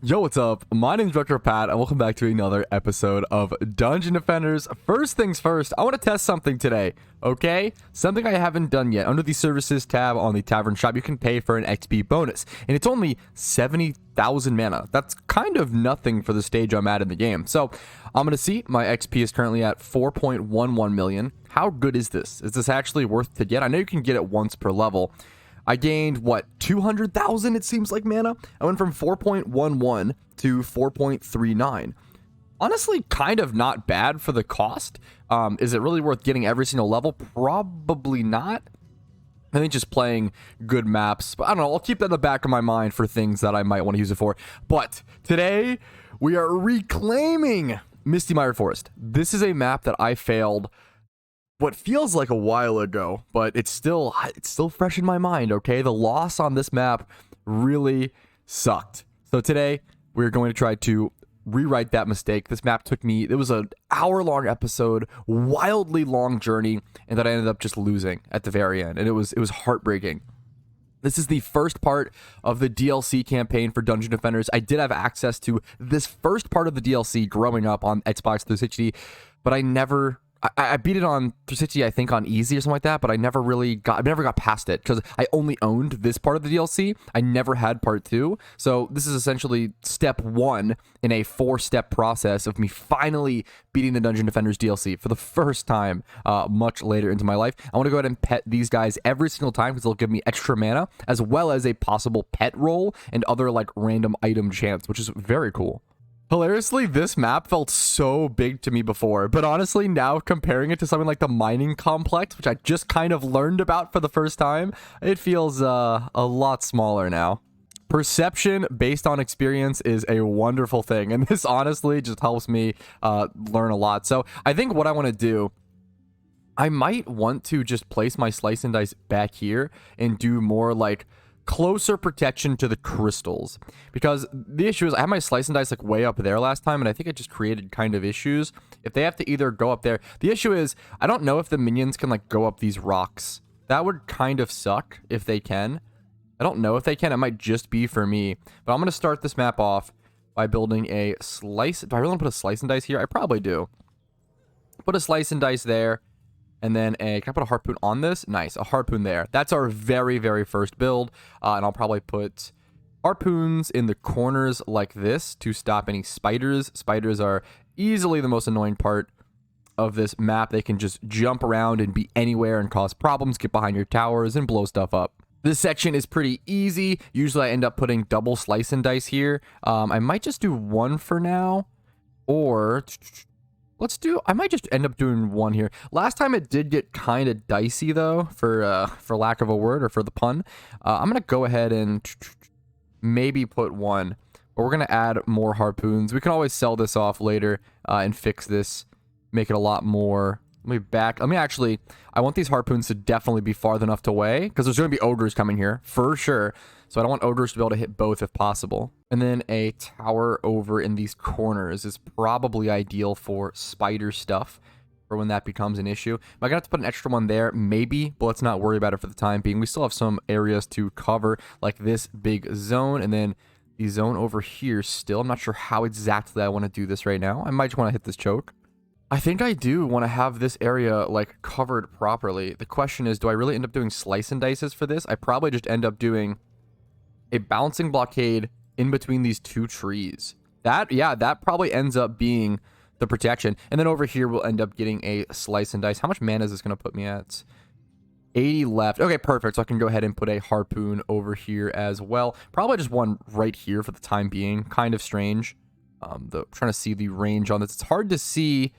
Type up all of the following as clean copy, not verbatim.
Yo, what's up? My name's Retro Pat, and welcome back to another episode of Dungeon Defenders. First things first, I want to test something today, okay? Something I haven't done yet. Under the Services tab on the Tavern Shop, you can pay for an XP bonus, and it's only 70,000 mana. That's kind of nothing for the stage I'm at in the game. So, I'm going to see. My XP is currently at 4.11 million. How good is this? Is this actually worth to get? I know you can get it once per level. I gained, what, 200,000, it seems like, mana? I went from 4.11 to 4.39. Honestly, kind of not bad for the cost. Is it really worth getting every single level? Probably not. I think just playing good maps. But I don't know, I'll keep that in the back of my mind for things that I might want to use it for. But today, we are reclaiming Mistymire Forest. This is a map that I failed what feels like a while ago, but it's still fresh in my mind, okay? The loss on this map really sucked. So today, we're going to try to rewrite that mistake. This map took me, it was an hour-long episode, wildly long journey, and that I ended up just losing at the very end, and it was heartbreaking. This is the first part of the DLC campaign for Dungeon Defenders. I did have access to this first part of the DLC growing up on Xbox 360, but I beat it on 360, I think, on easy or something like that, but I never got past it because I only owned this part of the DLC. I never had part 2. So this is essentially step 1 in a 4-step process of me finally beating the Dungeon Defenders DLC for the first time much later into my life. I want to go ahead and pet these guys every single time because they'll give me extra mana as well as a possible pet roll and other like random item chance, which is very cool. Hilariously, this map felt so big to me before, but honestly, now comparing it to something like the mining complex, which I just kind of learned about for the first time, it feels a lot smaller now. Perception based on experience is a wonderful thing, and this honestly just helps me learn a lot. So I think what I want to do, I might want to just place my slice and dice back here and do more like closer protection to the crystals, because the issue is I had my slice and dice like way up there last time, and I think it just created kind of issues if they have to either go up there. The issue is I don't know if the minions can like go up these rocks. That would kind of suck if they can. I don't know if they can. It might just be for me, but I'm going to start this map off by building a slice. Do I really want to put a slice and dice here? I probably do. Put a slice and dice there. And then can I put a harpoon on this? Nice, a harpoon there. That's our very, very first build. And I'll probably put harpoons in the corners like this to stop any spiders. Spiders are easily the most annoying part of this map. They can just jump around and be anywhere and cause problems, get behind your towers, and blow stuff up. This section is pretty easy. Usually I end up putting double slice and dice here. I might just do one for now. Or I might just end up doing one here. Last time it did get kind of dicey though, for lack of a word or for the pun. I'm going to go ahead and maybe put one, but we're going to add more harpoons. We can always sell this off later and fix this, make it a lot more. I want these harpoons to definitely be far enough away because there's going to be ogres coming here for sure. So I don't want ogres to be able to hit both if possible. And then a tower over in these corners is probably ideal for spider stuff for when that becomes an issue. Am I going to have to put an extra one there? Maybe, but let's not worry about it for the time being. We still have some areas to cover, like this big zone, and then the zone over here still. I'm not sure how exactly I want to do this right now. I might just want to hit this choke. I think I do want to have this area like covered properly. The question is, do I really end up doing slice and dices for this? I probably just end up doing a bouncing blockade in between these two trees. That probably ends up being the protection. And then over here, we'll end up getting a slice and dice. How much mana is this going to put me at? 80 left. Okay, perfect. So I can go ahead and put a harpoon over here as well. Probably just one right here for the time being. Kind of strange. Trying to see the range on this. It's hard to see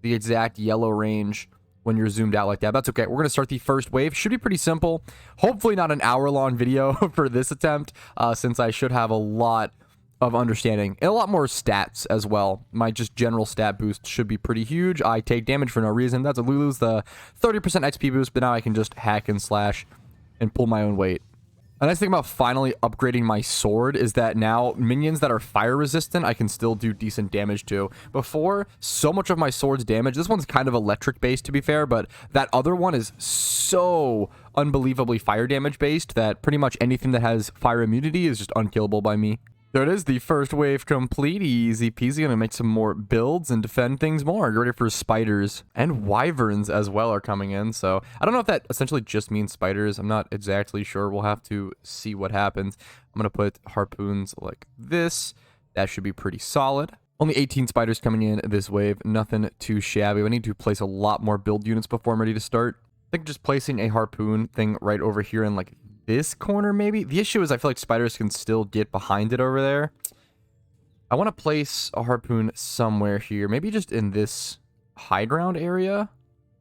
the exact yellow range when you're zoomed out like that. That's okay. We're going to start the first wave. Should be pretty simple. Hopefully not an hour-long video for this attempt, since I should have a lot of understanding and a lot more stats as well. My just general stat boost should be pretty huge. I take damage for no reason. That's a lose the 30% XP boost, but now I can just hack and slash and pull my own weight. A nice thing about finally upgrading my sword is that now minions that are fire resistant, I can still do decent damage to. Before, so much of my sword's damage, this one's kind of electric based to be fair, but that other one is so unbelievably fire damage based that pretty much anything that has fire immunity is just unkillable by me. There it is, the first wave complete. Easy peasy. Gonna make some more builds and defend things more. Get ready for spiders. And wyverns as well are coming in. So I don't know if that essentially just means spiders. I'm not exactly sure. We'll have to see what happens. I'm gonna put harpoons like this. That should be pretty solid. Only 18 spiders coming in this wave. Nothing too shabby. I need to place a lot more build units before I'm ready to start. I think just placing a harpoon thing right over here in like this corner maybe. The issue is I feel like spiders can still get behind it over there. I want to place a harpoon somewhere here. Maybe just in this high ground area.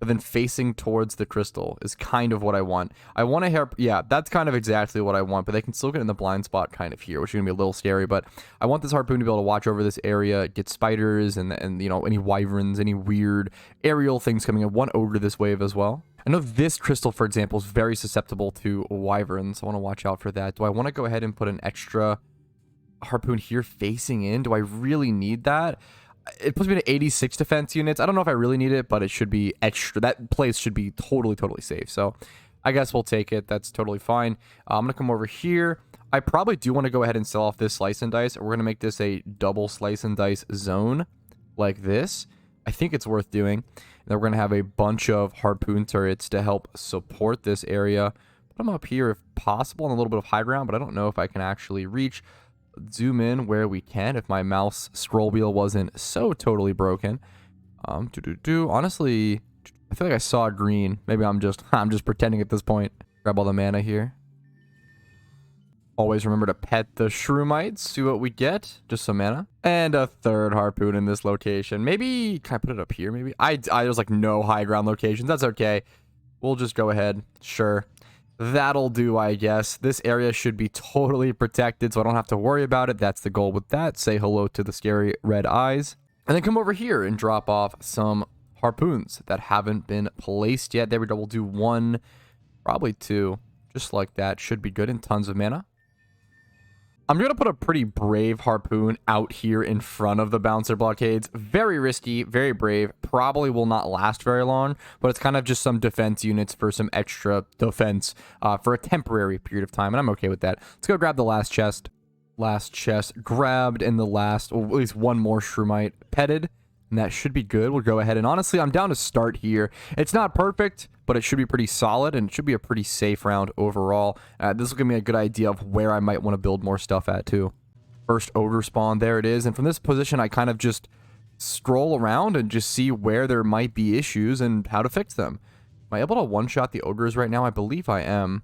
But then facing towards the crystal is kind of what I want. I want a hair. Yeah, that's kind of exactly what I want. But they can still get in the blind spot kind of here, which is going to be a little scary. But I want this harpoon to be able to watch over this area, get spiders and you know, any wyverns, any weird aerial things coming in. One ogre this wave as well. I know this crystal, for example, is very susceptible to wyverns. I want to watch out for that. Do I want to go ahead and put an extra harpoon here facing in? Do I really need that? It puts me to 86 defense units. I don't know if I really need it, but it should be extra. That place should be totally safe. So I guess we'll take it. That's totally fine. I'm going to come over here. I probably do want to go ahead and sell off this slice and dice. We're going to make this a double slice and dice zone like this. I think it's worth doing. And then we're going to have a bunch of harpoon turrets to help support this area. Put them up here if possible on a little bit of high ground, but I don't know if I can actually reach. Zoom in where we can if my mouse scroll wheel wasn't so totally broken. Honestly, I feel like I saw green. Maybe I'm just pretending at this point. Grab all the mana here. Always remember to pet the shroomites. See what we get. Just some mana. And a third harpoon in this location. Maybe, can I put it up here maybe? There's like no high ground locations. That's okay. We'll just go ahead. Sure. That'll do, I guess. This area should be totally protected, so I don't have to worry about it. That's the goal with that. Say hello to the scary red eyes. And then come over here and drop off some harpoons that haven't been placed yet. There we go. We'll do one, probably two. Just like that. Should be good and tons of mana. I'm going to put a pretty brave harpoon out here in front of the bouncer blockades. Very risky, very brave. Probably will not last very long, but it's kind of just some defense units for some extra defense for a temporary period of time, and I'm okay with that. Let's go grab the last chest. Last chest grabbed, and the last, or at least one more shroomite petted, and that should be good. We'll go ahead, and honestly, I'm down to start here. It's not perfect, but it should be pretty solid, and it should be a pretty safe round overall. This will give me a good idea of where I might want to build more stuff at, too. First ogre spawn, there it is. And from this position, I kind of just stroll around and just see where there might be issues and how to fix them. Am I able to one-shot the ogres right now? I believe I am.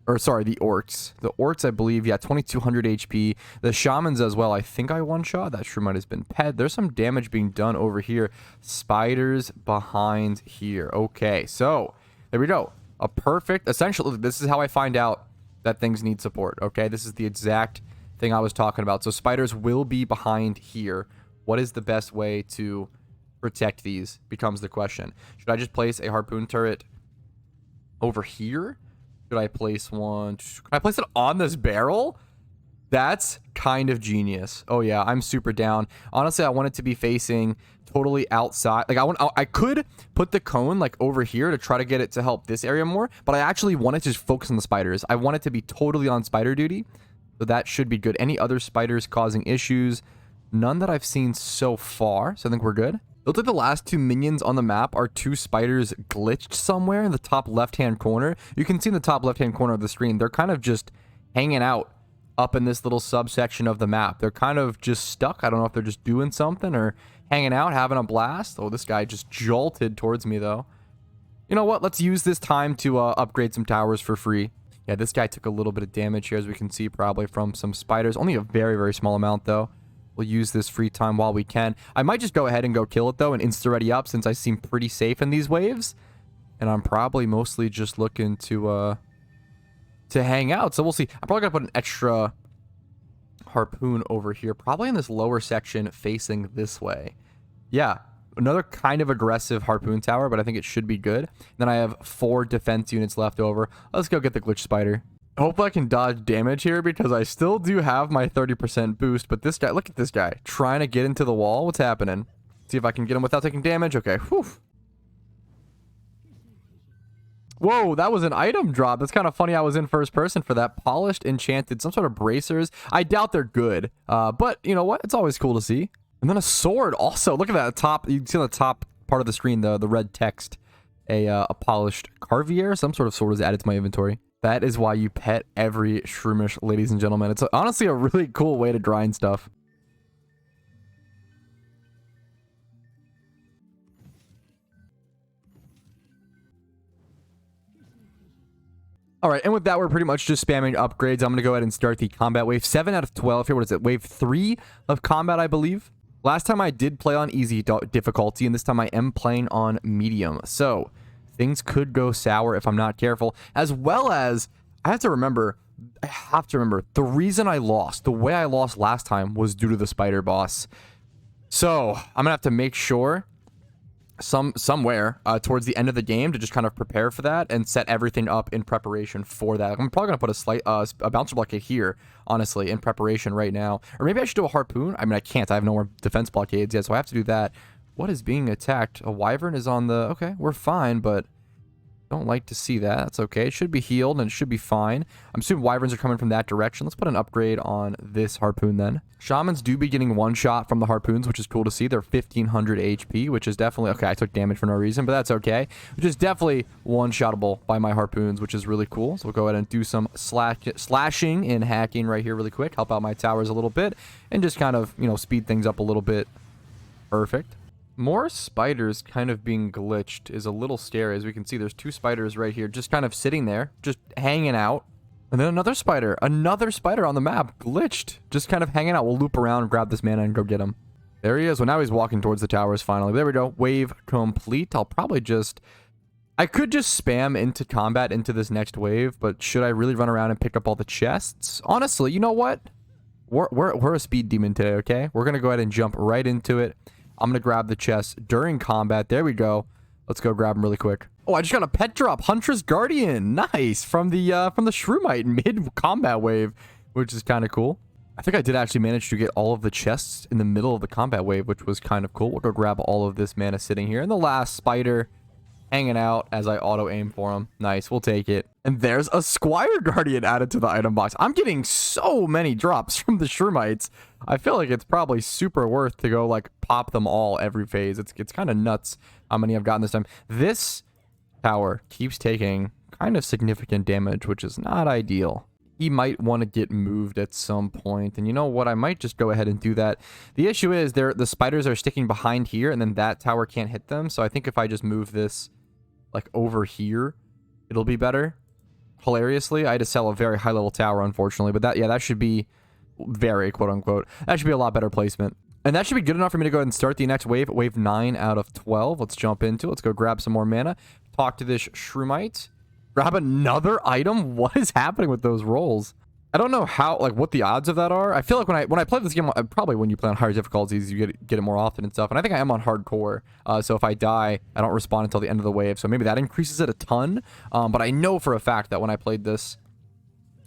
Or, sorry, the orcs. The orcs, I believe, yeah, 2200 HP. The shamans as well, I think I one-shot. That shroomight has been pet. There's some damage being done over here. Spiders behind here. Okay, so, there we go. A perfect, essentially, this is how I find out that things need support, okay? This is the exact thing I was talking about. So, spiders will be behind here. What is the best way to protect these becomes the question. Should I just place a harpoon turret over here? Should I place one? Can I place it on this barrel? That's kind of genius. Oh yeah, I'm super down. Honestly, I want it to be facing totally outside. Like I could put the cone like over here to try to get it to help this area more, but I actually want it to just focus on the spiders. I want it to be totally on spider duty. So that should be good. Any other spiders causing issues? None that I've seen so far. So I think we're good. Looks like the last two minions on the map are two spiders glitched somewhere in the top left-hand corner. You can see in the top left-hand corner of the screen, they're kind of just hanging out up in this little subsection of the map. They're kind of just stuck. I don't know if they're just doing something or hanging out, having a blast. Oh, this guy just jolted towards me, though. You know what? Let's use this time to upgrade some towers for free. Yeah, this guy took a little bit of damage here, as we can see, probably from some spiders. Only a very small amount, though. We'll use this free time while we can. I might just go ahead and go kill it, though, and insta-ready up, since I seem pretty safe in these waves. And I'm probably mostly just looking to hang out. So we'll see. I'm probably going to put an extra harpoon over here, probably in this lower section facing this way. Yeah, another kind of aggressive harpoon tower, but I think it should be good. Then I have 4 defense units left over. Let's go get the glitch spider. Hopefully I can dodge damage here because I still do have my 30% boost, but this guy, look at this guy, trying to get into the wall. What's happening? See if I can get him without taking damage. Okay, whew. Whoa, that was an item drop. That's kind of funny. I was in first person for that. Polished, enchanted, some sort of bracers. I doubt they're good. But you know what? It's always cool to see. And then a sword also. Look at that top. You can see on the top part of the screen, the red text. A polished carvier. Some sort of sword is added to my inventory. That is why you pet every shroomish, ladies and gentlemen. It's honestly a really cool way to grind stuff. All right, and with that, we're pretty much just spamming upgrades. I'm going to go ahead and start the combat wave. 7 out of 12 here. What is it? Wave 3 of combat, I believe. Last time I did play on easy difficulty, and this time I am playing on medium. So things could go sour if I'm not careful. As well as, I have to remember, the reason I lost, the way I lost last time was due to the spider boss. So I'm going to have to make sure somewhere towards the end of the game to just kind of prepare for that and set everything up in preparation for that. I'm probably gonna put a slight a bouncer blockade here, honestly, in preparation right now. Or maybe I should do a harpoon. I mean, I can't. I have no more defense blockades yet, so I have to do that. What is being attacked? A wyvern is on the... Okay, we're fine, but don't like to see that. That's okay. It should be healed and it should be fine. I'm assuming wyverns are coming from that direction. Let's put an upgrade on this harpoon then. Shamans do be getting one shot from the harpoons, which is cool to see. They're 1500 HP, which is definitely... Okay, I took damage for no reason, but that's okay. Which is definitely one-shottable by my harpoons, which is really cool. So we'll go ahead and do some slashing and hacking right here really quick. Help out my towers a little bit and just kind of, you know, speed things up a little bit. Perfect. More spiders kind of being glitched is a little scary. As we can see, there's 2 spiders right here just kind of sitting there, just hanging out. And then another spider on the map, glitched, just kind of hanging out. We'll loop around, grab this mana, and go get him. There he is. Well, now he's walking towards the towers finally. There we go. Wave complete. I'll probably just... I could just spam into combat into this next wave, but should I really run around and pick up all the chests? Honestly, you know what? We're a speed demon today, okay? We're going to go ahead and jump right into it. I'm going to grab the chest during combat. There we go. Let's go grab him really quick. Oh, I just got a pet drop. Huntress Guardian. Nice. From the Shroomite mid-combat wave, which is kind of cool. I think I did actually manage to get all of the chests in the middle of the combat wave, which was kind of cool. We'll go grab all of this mana sitting here. And the last spider hanging out as I auto-aim for him. Nice. We'll take it. And there's a Squire Guardian added to the item box. I'm getting so many drops from the Shroomites. I feel like it's probably super worth to go, like, pop them all every phase. It's kind of nuts how many I've gotten this time. This tower keeps taking kind of significant damage, which is not ideal. He might want to get moved at some point. And you know what? I might just go ahead and do that. The issue is the spiders are sticking behind here, and then that tower can't hit them. So I think if I just move this, like, over here, it'll be better. Hilariously, I had to sell a very high-level tower, unfortunately. But that should be very, quote-unquote, that should be a lot better placement. And that should be good enough for me to go ahead and start the next wave. Wave 9 out of 12. Let's jump into it. Let's go grab some more mana. Talk to this Shroomite. Grab another item? What is happening with those rolls? I don't know how, like, what the odds of that are. I feel like when I play this game, probably when you play on higher difficulties, you get it more often and stuff. And I think I am on hardcore. So if I die, I don't respawn until the end of the wave. So maybe that increases it a ton. But I know for a fact that when I played this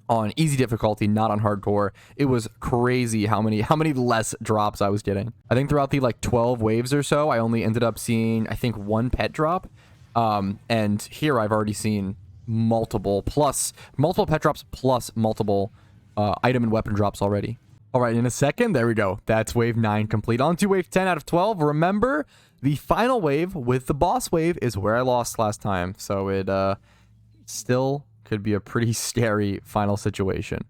on easy difficulty, not on hardcore, it was crazy how many less drops I was getting. I think throughout the, like, 12 waves or so, I only ended up seeing, I think, 1 pet drop. And here I've already seen multiple pet drops plus multiple item and weapon drops already. All right, in a second, there we go. That's wave 9 complete. On to wave 10 out of 12. Remember, the final wave with the boss wave is where I lost last time. So it still could be a pretty scary final situation.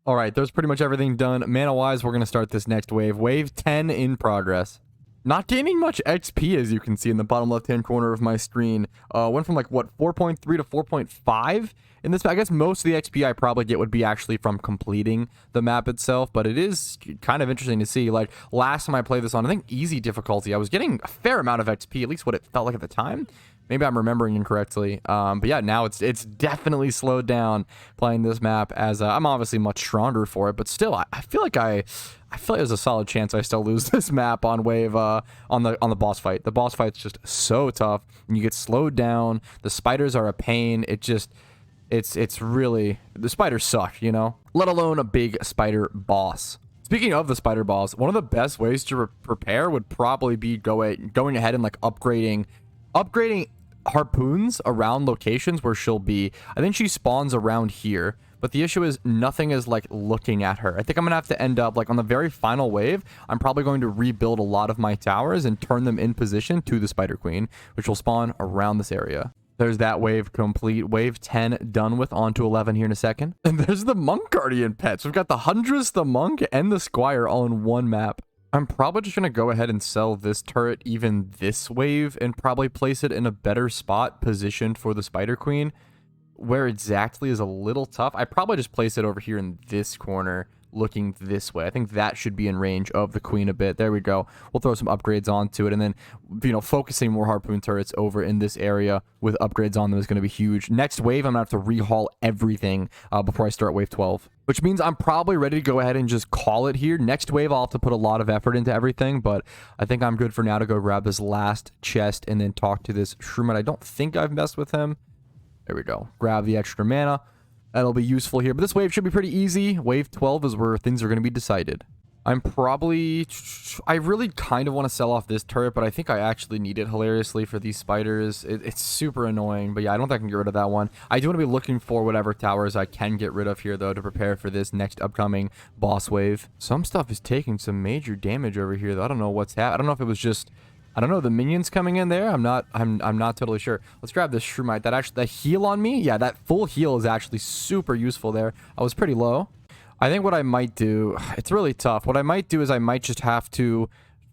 All right, there's pretty much everything done. Mana-wise, we're going to start this next wave. Wave 10 in progress. Not gaining much XP, as you can see in the bottom left-hand corner of my screen. Went from, like, what, 4.3 to 4.5 in this. I guess most of the XP I probably get would be actually from completing the map itself, but it is kind of interesting to see. Like, last time I played this on, I think, easy difficulty, I was getting a fair amount of XP, at least what it felt like at the time. Maybe I'm remembering incorrectly. But yeah, now it's definitely slowed down playing this map, as I'm obviously much stronger for it, but still, I feel like there's a solid chance I still lose this map on wave on the boss fight. The boss fight's just so tough, and you get slowed down. The spiders are a pain. It's really, the spiders suck, you know, let alone a big spider boss. Speaking of the spider boss, one of the best ways to prepare would probably be going ahead and, like, upgrading harpoons around locations where she'll be. I think she spawns around here. But the issue is nothing is like looking at her. I think I'm going to have to end up like on the very final wave. I'm probably going to rebuild a lot of my towers and turn them in position to the Spider Queen, which will spawn around this area. There's that wave complete. Wave 10 done with. On to 11 here in a second. And there's the Monk Guardian pets. We've got the Huntress, the Monk, and the Squire all in one map. I'm probably just going to go ahead and sell this turret even this wave and probably place it in a better spot positioned for the Spider Queen. Where exactly is a little tough. I probably just place it over here in this corner looking this way. I think that should be in range of the queen a bit. There we go. We'll throw some upgrades onto it, and then, you know, focusing more harpoon turrets over in this area with upgrades on them is going to be huge. Next wave, I'm going to have to rehaul everything before I start wave 12, which means I'm probably ready to go ahead and just call it here. Next wave, I'll have to put a lot of effort into everything, but I think I'm good for now to go grab this last chest and then talk to this Shroomite. I don't think I've messed with him. There we go. Grab the extra mana. That'll be useful here. But this wave should be pretty easy. Wave 12 is where things are going to be decided. I really kind of want to sell off this turret, but I think I actually need it hilariously for these spiders. It's super annoying, but yeah, I don't think I can get rid of that one. I do want to be looking for whatever towers I can get rid of here, though, to prepare for this next upcoming boss wave. Some stuff is taking some major damage over here, though. I don't know what's happening. I don't know if it was just... I don't know, the minions coming in there. I'm not totally sure. Let's grab this Shroomite. That heal on me, yeah, that full heal is actually super useful there. I was pretty low. I think what I might do, it's really tough. What I might do is I might just have to,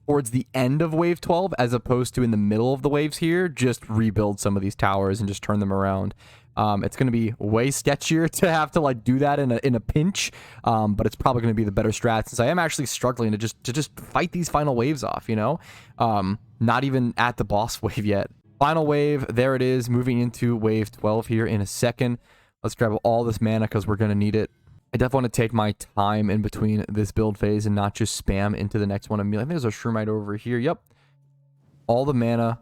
towards the end of wave 12, as opposed to in the middle of the waves here, just rebuild some of these towers and just turn them around. It's going to be way sketchier to have to like do that in a pinch, but it's probably going to be the better strat since I am actually struggling to just fight these final waves off, you know? Not even at the boss wave yet. Final wave, there it is, moving into wave 12 here in a second. Let's grab all this mana because we're going to need it. I definitely want to take my time in between this build phase and not just spam into the next one immediately. I think there's a Shroomite over here. Yep. All the mana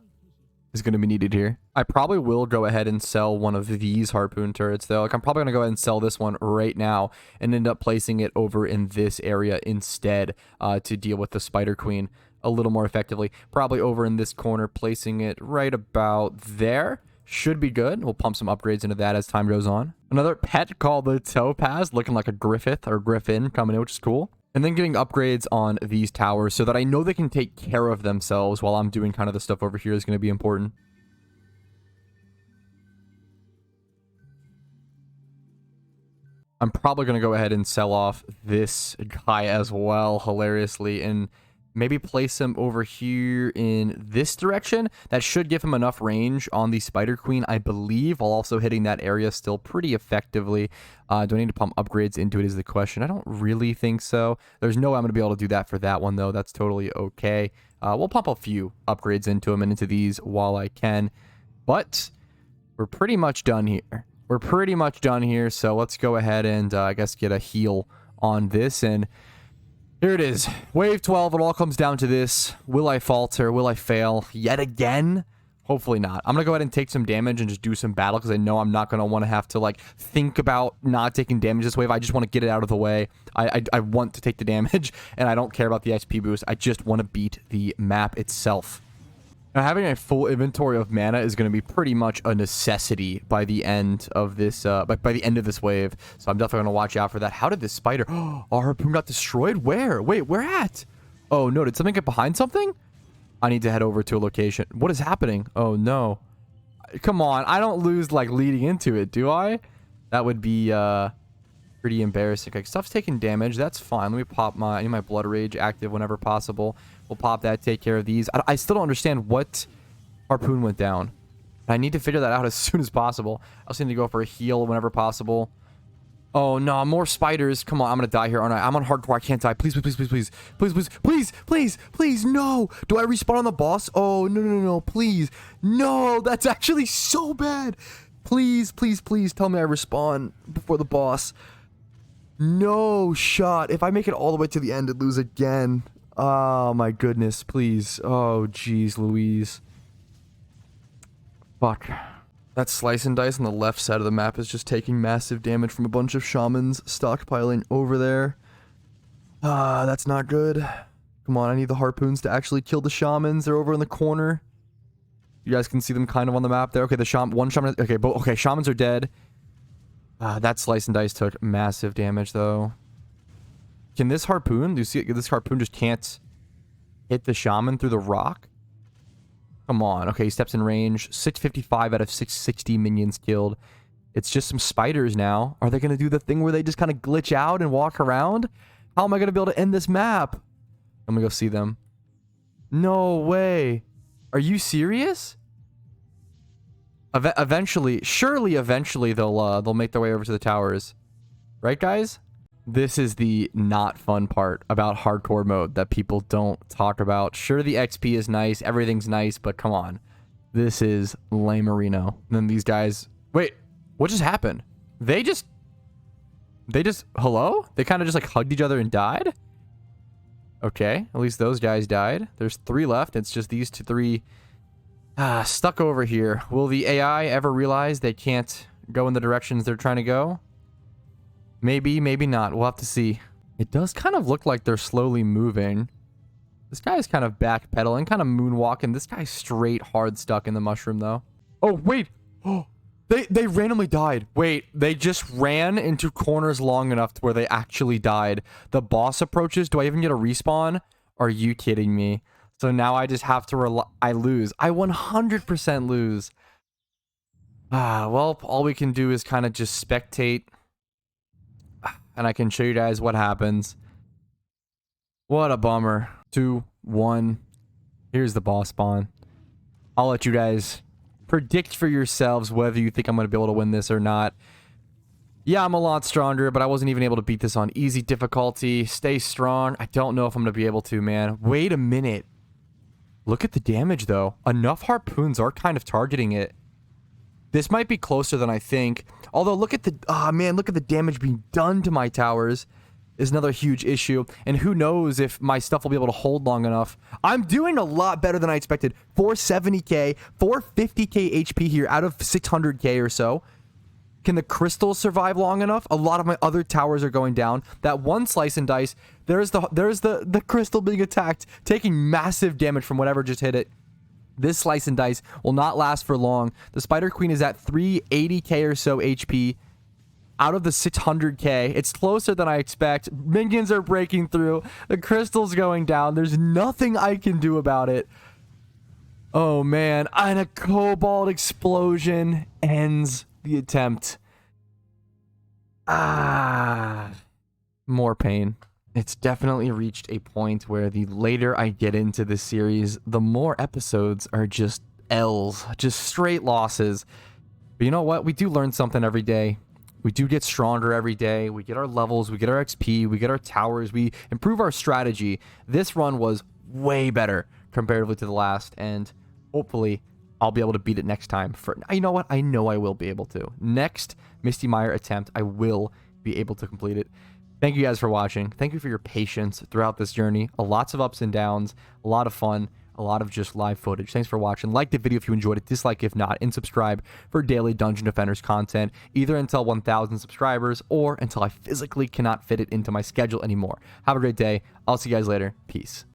is going to be needed here. I probably will go ahead and sell one of these harpoon turrets, though. Like, I'm probably going to go ahead and sell this one right now and end up placing it over in this area instead to deal with the Spider Queen a little more effectively. Probably over in this corner, placing it right about there. Should be good. We'll pump some upgrades into that as time goes on. Another pet called the Topaz, looking like a Griffith or Griffin coming in, which is cool. And then getting upgrades on these towers so that I know they can take care of themselves while I'm doing kind of the stuff over here is going to be important. I'm probably going to go ahead and sell off this guy as well, hilariously, and maybe place him over here in this direction. That should give him enough range on the Spider Queen, I believe, while also hitting that area still pretty effectively. Do I need to pump upgrades into it is the question. I don't really think so. There's no way I'm going to be able to do that for that one, though. That's totally okay. We'll pump a few upgrades into him and into these while I can. But we're pretty much done here. We're pretty much done here, so let's go ahead and, I guess, get a heal on this, and here it is. Wave 12, it all comes down to this. Will I falter? Will I fail yet again? Hopefully not. I'm going to go ahead and take some damage and just do some battle because I know I'm not going to want to have to, like, think about not taking damage this wave. I just want to get it out of the way. I want to take the damage, and I don't care about the XP boost. I just want to beat the map itself. Now, having a full inventory of mana is going to be pretty much a necessity by the end of this, by the end of this wave. So I'm definitely going to watch out for that. How did this spider? Oh, our harpoon got destroyed? Where? Wait, where at? Oh, no. Did something get behind something? I need to head over to a location. What is happening? Oh, no. Come on. I don't lose, like, leading into it, do I? That would be, pretty embarrassing. Like, stuff's taking damage. That's fine. Let me pop I need my Blood Rage active whenever possible. We'll pop that, take care of these. I still don't understand what harpoon went down. I need to figure that out as soon as possible. I also need to go for a heal whenever possible. Oh, no, more spiders. Come on, I'm going to die here, aren't I? I'm on hardcore. I can't die. Please, please, please, please, please, please, please, please, please, no. Do I respawn on the boss? Oh, no, no, no, please. No, that's actually so bad. Please, please, please tell me I respawn before the boss. No shot. If I make it all the way to the end and lose again. Oh, my goodness, please. Oh, jeez, Louise. Fuck. That slice and dice on the left side of the map is just taking massive damage from a bunch of shamans stockpiling over there. That's not good. Come on, I need the harpoons to actually kill the shamans. They're over in the corner. You guys can see them kind of on the map there. Okay, one shaman. Okay, okay, shamans are dead. That slice and dice took massive damage though. Can this harpoon? Do you see this harpoon just can't hit the shaman through the rock? Come on. Okay, he steps in range. 655 out of 660 minions killed. It's just some spiders now. Are they going to do the thing where they just kind of glitch out and walk around? How am I going to be able to end this map? I'm going to go see them. No way. Are you serious? Eventually, surely eventually they'll make their way over to the towers. Right, guys? This is the not fun part about hardcore mode that people don't talk about. Sure, the XP is nice, everything's nice, but come on. This is lame Marino. And then these guys... Wait, what just happened? They just... Hello? They kind of just like hugged each other and died? Okay, at least those guys died. There's 3 left. It's just these 3 stuck over here. Will the AI ever realize they can't go in the directions they're trying to go? Maybe, maybe not. We'll have to see. It does kind of look like they're slowly moving. This guy's kind of backpedaling, kind of moonwalking. This guy's straight hard stuck in the mushroom, though. Oh, wait. Oh, they randomly died. Wait, they just ran into corners long enough to where they actually died. The boss approaches. Do I even get a respawn? Are you kidding me? So now I just have to I lose. I 100% lose. Well, all we can do is kind of just spectate. And I can show you guys what happens. What a bummer. 2, 1. Here's the boss spawn. I'll let you guys predict for yourselves whether you think I'm going to be able to win this or not. Yeah, I'm a lot stronger, but I wasn't even able to beat this on easy difficulty. Stay strong. I don't know if I'm going to be able to, man. Wait a minute. Look at the damage, though. Enough harpoons are kind of targeting it. This might be closer than I think. Although, look at the... Ah, man, look at the damage being done to my towers. Is another huge issue. And who knows if my stuff will be able to hold long enough. I'm doing a lot better than I expected. 470k, 450k HP here out of 600k or so. Can the crystals survive long enough? A lot of my other towers are going down. That one slice and dice, there's the crystal being attacked, taking massive damage from whatever just hit it. This slice and dice will not last for long. The Spider Queen is at 380k or so HP out of the 600k. It's closer than I expect. Minions are breaking through. The crystal's going down. There's nothing I can do about it. Oh, man. And a cobalt explosion ends the attempt. More pain. It's definitely reached a point where the later I get into this series, the more episodes are just L's, just straight losses. But you know what? We do learn something every day. We do get stronger every day. We get our levels, we get our XP, we get our towers, we improve our strategy. This run was way better comparatively to the last, and hopefully I'll be able to beat it next time. You know what? I know I will be able to. Next Mistymire attempt, I will be able to complete it. Thank you guys for watching. Thank you for your patience throughout this journey. Lots of ups and downs, a lot of fun, a lot of just live footage. Thanks for watching. Like the video if you enjoyed it, dislike if not, and subscribe for daily Dungeon Defenders content, either until 1,000 subscribers or until I physically cannot fit it into my schedule anymore. Have a great day. I'll see you guys later. Peace.